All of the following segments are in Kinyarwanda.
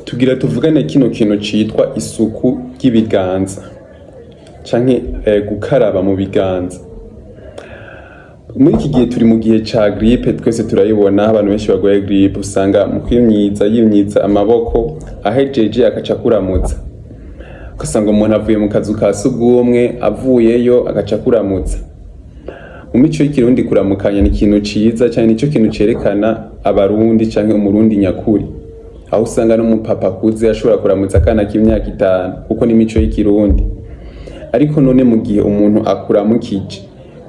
tugira tuvugane kino kintu citwa isuku ry'ibiganza canke gukaraba mu biganza. Muri iki gihe turi mu gihe ca grippe, twese turayibona abantu benshi bagwaye grippe usanga mu yimyiza amaboko ahejeje akaca kuramutsa, ugasanga umuntu avuye mu kazu ka sugumwe avuyeyo agaca kuramutsa. Mu mico y'ikirundi kuramukanya ni ikintu ciza cyane, nico kintu cerekana abarundi canke umurundi nyakuri, aho usanga n'umupapa akuze ashobora kuramutsa akana k'imyaka 5 kuko ni mico y'ikirundi. Ariko none mu gihe umuntu akuramukije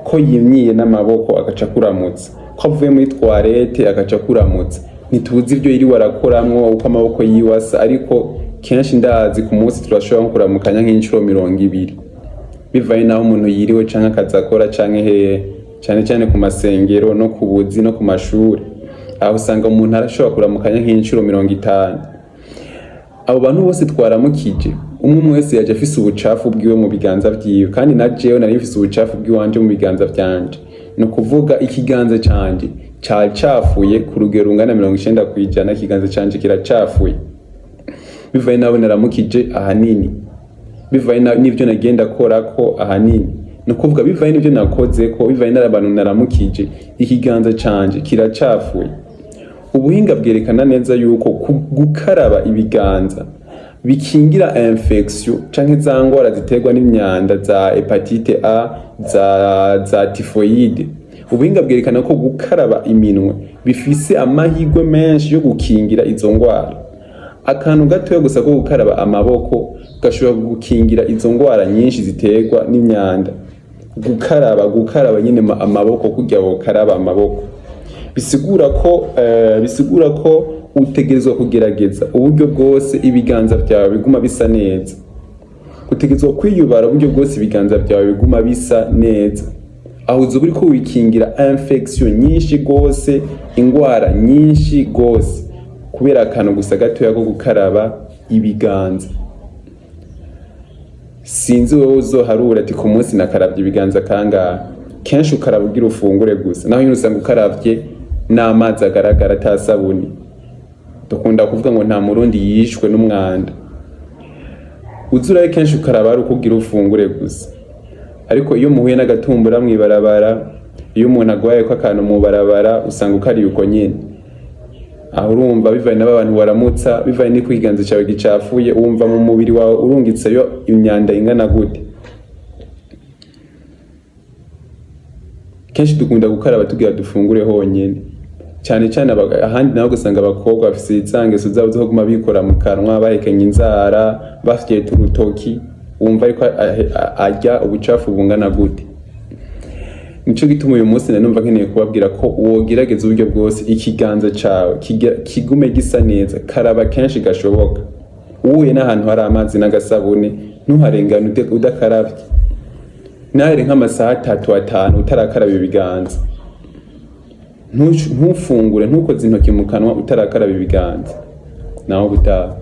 ko yimyiye n'amaboko agaca kuramutsa, ko avuye muri toilette agaca kuramutsa, ntituzi ivyo yiri warakoramwo uko amaboko yiwasa, ariko kenshi ndazi ku munsi turashobora kuramukanya nk'incuro 200 bivaye naho umuntu yiriwe canke akazakora canke hehe, cyane ku masengero no ku buzi no ku mashuri, aho usanga umuntu arashobora kuramukanya nk'incuro 50. Abo bantu bose twaramukije, umwe wese yaje afise ubucafu bwiwe mu biganza vyiwe, kandi na jewe nari mfise ubucafu bwiwanje mu biganza vyanje. No kuvuga ikiganza canje cacafuye ku rugero rungana 90%, ikiganza canje kiracafuye bivaye nabo naramukije ahanini, bivaye n'ivyo nagenda korako ahanini, no kuvuga bivaye n'ivyo nakoze ko, bivaye n'abantu naramukije, ikiganza canje kiracafuye. Ubuhinga bwerekana neza yuko gukaraba ibiganza bikingira infection canke za ngwara ziterwa n'imyanda za hepatite A, za typhoid. Ubuhinga bwerekana ko gukaraba iminwe bifise amahirwe menshi yo gukingira izo ngwara. Akantu gatoya gusa ko gukaraba amaboko gashobora gukingira izo ngwara nyinshi ziterwa n'imyanda. Gukaraba nyine amaboko kujya gukaraba amaboko bisigura ko utegerezwa kugerageza uburyo bwose ibiganza byawe biguma bisa neza. Utegerezwa kwiyubara uburyo bwose ibiganza byawe biguma bisa neza, aho uzi uri ko wikingira infection nyinshi gose, ingwara nyinshi gose, kubera akantu gusa gatoya ko gukaraba ibiganza. Sinzi wowe uzoharura ati ku munsi nakarabye ibiganza kangahe. Kenshi ukaraba ugira ufungure gusa, naho nyine usanga ukaravye n'amazi agaragara atasabuni. Dukunda kuvuga ngo nta murundi yishwe n'umwanda. Uzuraye kenshi ukaraba ari ukugira ufungure gusa, ariko iyo muhuye n'agatumbura mwibarabara, iyo umuntu agwaye ko akantu mu barabara usanga ukari uko nyene. Aho urumva bivaye n'abantu waramutsa, bivaye ni kwiganza cyawe gicafuye, wumva mu mubiri wawe urungitseyo imyanda ingana gute. Kenshi dukunda gukaraba tugira dufungure honyene, cyane ahandi naho gusanga abakobwa bafise itsangeso zabo zo kuguma bikora mu kanwa, bahekenya inzara, bafite urutoki, wumva ariko ajya ubucafu bungana gute. Nico gituma uyu munsi nanumva nkeneye kubabwira ko wogerageza uburyo bwose ikiganza cawe kigume gisa neza, karaba kenshi gashoboka. Uhuye n'ahantu hari amazi n'agasabune ntuharengane udakarabye. Nahere nk'amasaha 3-5 utarakaraba ibiganza. Ntufungure, ntukoze intoki mu kanwa utarakaraba ibiganza. Naho gutaha.